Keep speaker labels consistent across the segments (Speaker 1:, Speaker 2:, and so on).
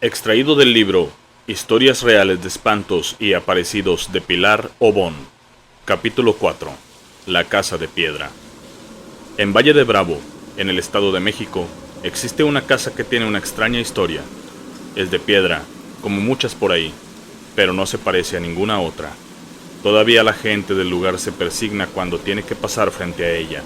Speaker 1: Extraído del libro Historias reales de espantos y aparecidos de Pilar Obón. Capítulo 4. La casa de piedra. En Valle de Bravo, en el Estado de México, existe una casa que tiene una extraña historia. Es de piedra, como muchas por ahí, pero no se parece a ninguna otra. Todavía la gente del lugar se persigna cuando tiene que pasar frente a ella.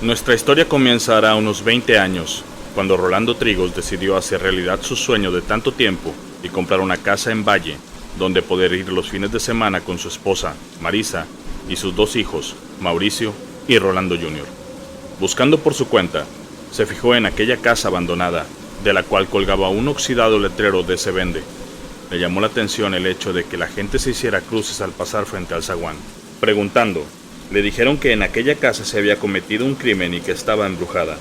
Speaker 1: Nuestra historia comienza hará unos 20 años, cuando Rolando Trigos decidió hacer realidad su sueño de tanto tiempo y comprar una casa en Valle, donde poder ir los fines de semana con su esposa, Marisa, y sus dos hijos, Mauricio y Rolando Jr. Buscando por su cuenta, se fijó en aquella casa abandonada, de la cual colgaba un oxidado letrero de "Se vende". Le llamó la atención el hecho de que la gente se hiciera cruces al pasar frente al zaguán. Preguntando, le dijeron que en aquella casa se había cometido un crimen y que estaba embrujada.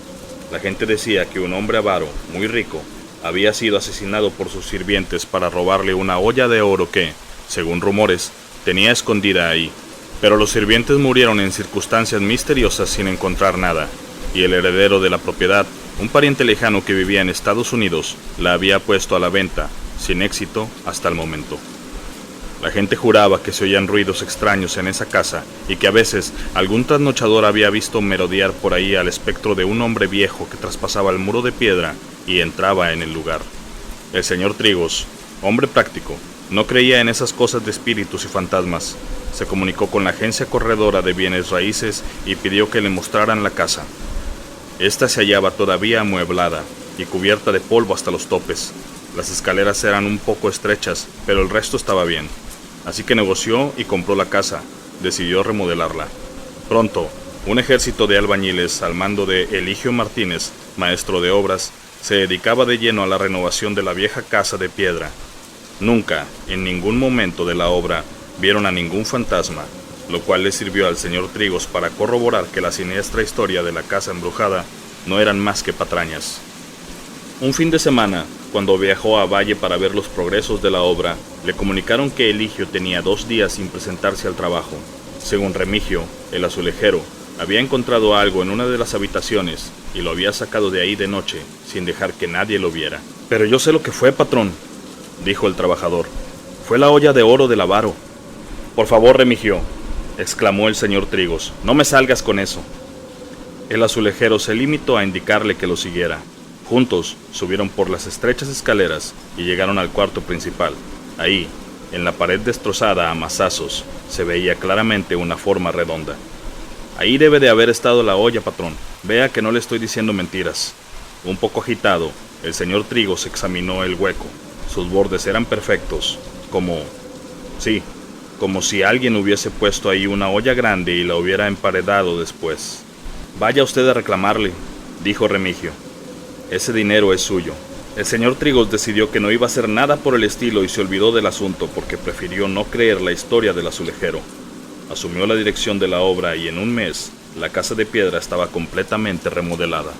Speaker 1: La gente decía que un hombre avaro, muy rico, había sido asesinado por sus sirvientes para robarle una olla de oro que, según rumores, tenía escondida ahí. Pero los sirvientes murieron en circunstancias misteriosas sin encontrar nada, y el heredero de la propiedad, un pariente lejano que vivía en Estados Unidos, la había puesto a la venta, sin éxito hasta el momento. La gente juraba que se oían ruidos extraños en esa casa y que a veces algún trasnochador había visto merodear por ahí al espectro de un hombre viejo que traspasaba el muro de piedra y entraba en el lugar. El señor Trigos, hombre práctico, no creía en esas cosas de espíritus y fantasmas. Se comunicó con la agencia corredora de bienes raíces y pidió que le mostraran la casa. Esta se hallaba todavía amueblada y cubierta de polvo hasta los topes. Las escaleras eran un poco estrechas, pero el resto estaba bien. Así que negoció y compró la casa. Decidió remodelarla. Pronto, un ejército de albañiles al mando de Eligio Martínez, maestro de obras, se dedicaba de lleno a la renovación de la vieja casa de piedra. Nunca, en ningún momento de la obra, vieron a ningún fantasma, lo cual le sirvió al señor Trigos para corroborar que la siniestra historia de la casa embrujada no eran más que patrañas. Un fin de semana, cuando viajó a Valle para ver los progresos de la obra, le comunicaron que Eligio tenía 2 días sin presentarse al trabajo. Según Remigio, el azulejero, había encontrado algo en una de las habitaciones y lo había sacado de ahí de noche, sin dejar que nadie lo viera. «Pero yo sé lo que fue, patrón», dijo el trabajador. «Fue la olla de oro del avaro». «Por favor, Remigio», exclamó el señor Trigos, «no me salgas con eso». El azulejero se limitó a indicarle que lo siguiera. Juntos subieron por las estrechas escaleras y llegaron al cuarto principal. Ahí, en la pared destrozada a mazazos, se veía claramente una forma redonda. «Ahí debe de haber estado la olla, patrón. Vea que no le estoy diciendo mentiras». Un poco agitado, el señor Trigos examinó el hueco. Sus bordes eran perfectos, como si alguien hubiese puesto ahí una olla grande y la hubiera emparedado después. «Vaya usted a reclamarle», dijo Remigio. «Ese dinero es suyo». El señor Trigos decidió que no iba a hacer nada por el estilo y se olvidó del asunto porque prefirió no creer la historia del azulejero. Asumió la dirección de la obra y en un mes la casa de piedra estaba completamente remodelada.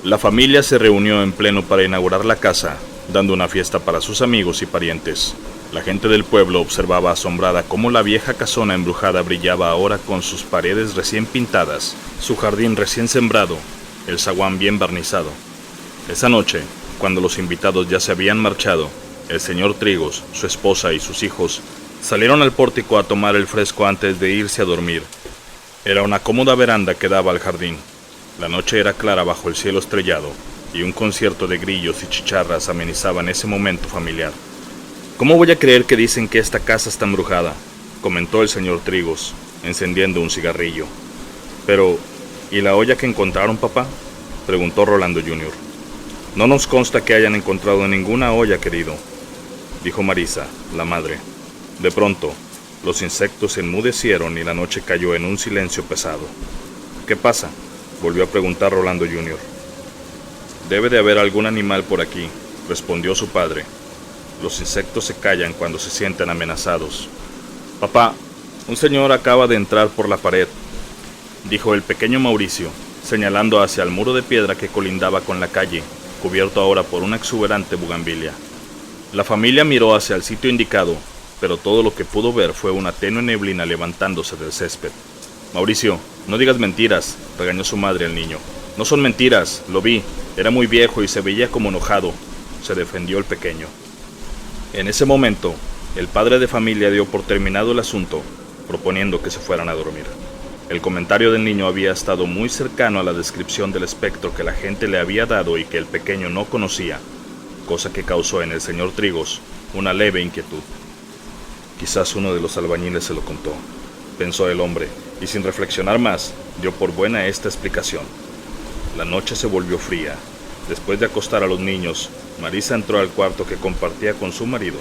Speaker 1: La familia se reunió en pleno para inaugurar la casa, dando una fiesta para sus amigos y parientes. La gente del pueblo observaba asombrada cómo la vieja casona embrujada brillaba ahora con sus paredes recién pintadas, su jardín recién sembrado, el zaguán bien barnizado. Esa noche, cuando los invitados ya se habían marchado, el señor Trigos, su esposa y sus hijos salieron al pórtico a tomar el fresco antes de irse a dormir. Era una cómoda veranda que daba al jardín. La noche era clara bajo el cielo estrellado, y un concierto de grillos y chicharras amenizaban ese momento familiar. «¿Cómo voy a creer que dicen que esta casa está embrujada?», comentó el señor Trigos, encendiendo un cigarrillo. «Pero, ¿y la olla que encontraron, papá?», preguntó Rolando Jr. «No nos consta que hayan encontrado ninguna olla, querido», dijo Marisa, la madre. De pronto, los insectos se enmudecieron y la noche cayó en un silencio pesado. «¿Qué pasa?», volvió a preguntar Rolando Jr. «Debe de haber algún animal por aquí», respondió su padre. «Los insectos se callan cuando se sienten amenazados». «Papá, un señor acaba de entrar por la pared», dijo el pequeño Mauricio, señalando hacia el muro de piedra que colindaba con la calle, cubierto ahora por una exuberante bugambilia. La familia miró hacia el sitio indicado, pero todo lo que pudo ver fue una tenue neblina levantándose del césped. «Mauricio, no digas mentiras», regañó su madre al niño. «No son mentiras, lo vi, era muy viejo y se veía como enojado». se defendió el pequeño. En ese momento, el padre de familia dio por terminado el asunto, proponiendo que se fueran a dormir. El comentario del niño había estado muy cercano a la descripción del espectro que la gente le había dado y que el pequeño no conocía, cosa que causó en el señor Trigos una leve inquietud. Quizás uno de los albañiles se lo contó, pensó el hombre, y sin reflexionar más, dio por buena esta explicación. La noche se volvió fría. Después de acostar a los niños, Marisa entró al cuarto que compartía con su marido.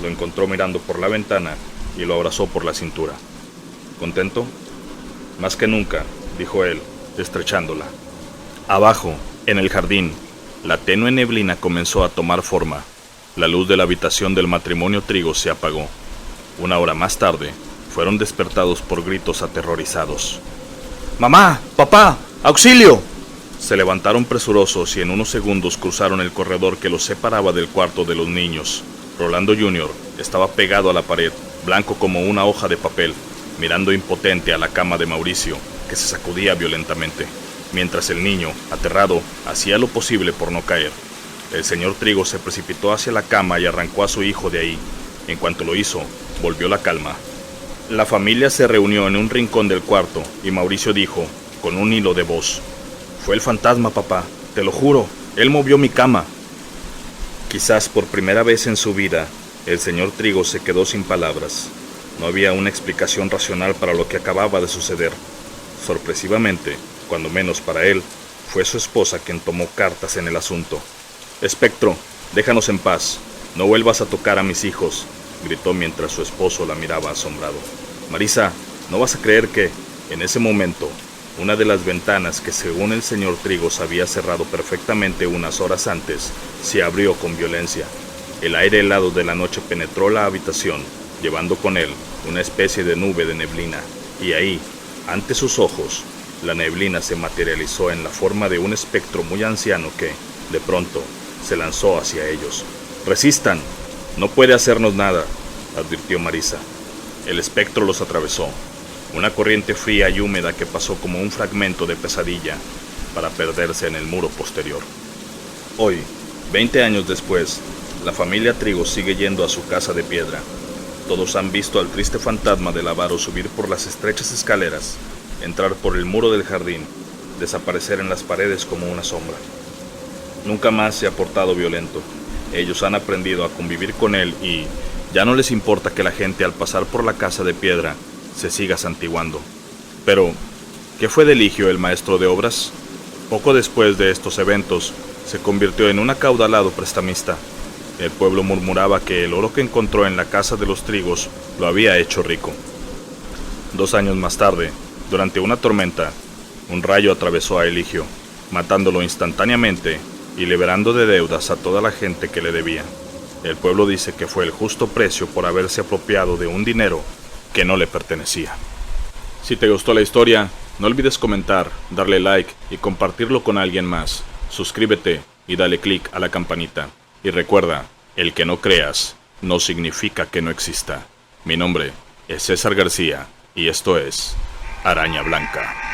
Speaker 1: Lo encontró mirando por la ventana y lo abrazó por la cintura. ¿Contento? Más que nunca, dijo él, estrechándola. Abajo, en el jardín, la tenue neblina comenzó a tomar forma. La luz de la habitación del matrimonio Trigos se apagó. Una hora más tarde, fueron despertados por gritos aterrorizados. ¡Mamá! ¡Papá! ¡Auxilio! Se levantaron presurosos y en unos segundos cruzaron el corredor que los separaba del cuarto de los niños. Rolando Jr. estaba pegado a la pared, blanco como una hoja de papel, mirando impotente a la cama de Mauricio, que se sacudía violentamente, mientras el niño, aterrado, hacía lo posible por no caer. El señor Trigos se precipitó hacia la cama y arrancó a su hijo de ahí. En cuanto lo hizo, volvió la calma. La familia se reunió en un rincón del cuarto y Mauricio dijo, con un hilo de voz: «Fue el fantasma, papá, te lo juro, él movió mi cama». Quizás por primera vez en su vida, el señor Trigos se quedó sin palabras. No había una explicación racional para lo que acababa de suceder. Sorpresivamente, cuando menos para él, fue su esposa quien tomó cartas en el asunto. «Espectro, déjanos en paz, no vuelvas a tocar a mis hijos», gritó mientras su esposo la miraba asombrado. «Marisa, no vas a creer que...» En ese momento, una de las ventanas que según el señor Trigos había cerrado perfectamente unas horas antes, se abrió con violencia. El aire helado de la noche penetró la habitación, llevando con él una especie de nube de neblina, y ahí, ante sus ojos, la neblina se materializó en la forma de un espectro muy anciano que, de pronto, se lanzó hacia ellos. «¡Resistan! No puede hacernos nada», advirtió Marisa. El espectro los atravesó, una corriente fría y húmeda que pasó como un fragmento de pesadilla, para perderse en el muro posterior. Hoy, 20 años después, la familia Trigos sigue yendo a su casa de piedra. Todos han visto al triste fantasma del avaro subir por las estrechas escaleras, entrar por el muro del jardín, desaparecer en las paredes como una sombra. Nunca más se ha portado violento. Ellos han aprendido a convivir con él y ya no les importa que la gente al pasar por la casa de piedra se siga santiguando. Pero, ¿qué fue de Eligio, el maestro de obras? Poco después de estos eventos, se convirtió en un acaudalado prestamista. El pueblo murmuraba que el oro que encontró en la casa de los Trigos lo había hecho rico. 2 años más tarde, durante una tormenta, un rayo atravesó a Eligio, matándolo instantáneamente y liberando de deudas a toda la gente que le debía. El pueblo dice que fue el justo precio por haberse apropiado de un dinero que no le pertenecía. Si te gustó la historia, no olvides comentar, darle like y compartirlo con alguien más. Suscríbete y dale click a la campanita. Y recuerda, el que no creas no significa que no exista. Mi nombre es César García y esto es Araña Blanca.